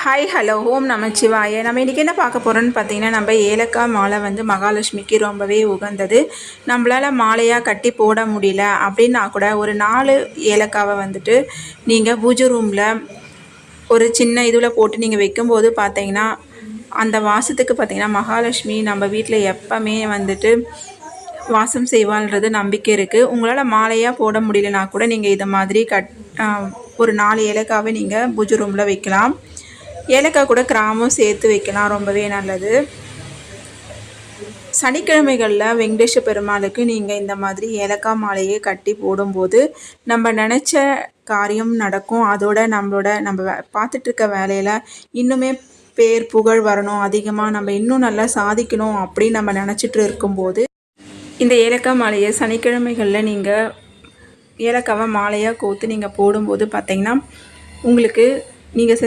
Hi hello ஓம் நமச்சிவாய. நம்ம இன்றைக்கி என்ன பார்க்க போகிறோன்னு பார்த்தீங்கன்னா, நம்ம ஏலக்காய் மாலை வந்து மகாலட்சுமிக்கு ரொம்பவே உகந்தது. நம்மளால் மாலையாக கட்டி போட முடியல அப்படின்னா கூட ஒரு 4 ஏலக்காவை வந்துட்டு நீங்கள் பூஜை ரூமில் ஒரு சின்ன இதில் போட்டு நீங்கள் வைக்கும்போது பார்த்தீங்கன்னா, அந்த வாசத்துக்கு பார்த்தீங்கன்னா மகாலட்சுமி நம்ம வீட்டில் எப்போவுமே வந்துட்டு வாசம் செய்வாள்ன்றது நம்பிக்கை இருக்குது. உங்களால் மாலையாக போட முடியலனா கூட நீங்கள் இதை மாதிரி ஒரு 4 ஏலக்காவை நீங்கள் பூஜை ரூமில் வைக்கலாம். ஏலக்காய் கூட கிராமும் சேர்த்து வைக்கலாம், ரொம்பவே நல்லது. சனிக்கிழமைகளில் வெங்கடேஷ பெருமாளுக்கு நீங்கள் இந்த மாதிரி ஏலக்காய் மாலையை கட்டி போடும்போது நம்ம நினச்ச காரியம் நடக்கும். அதோட நம்ம பார்த்துட்ருக்க வேலையில் இன்னுமே பேர் புகழ் வரணும், அதிகமாக நம்ம இன்னும் நல்லா சாதிக்கணும் அப்படின்னு நம்ம நினச்சிட்டு இருக்கும்போது இந்த ஏலக்காய் மாலையை சனிக்கிழமைகளில் நீங்கள் ஏலக்காவை மாலையாக கோர்த்து நீங்கள் போடும்போது பார்த்திங்கன்னா உங்களுக்கு நீங்கள்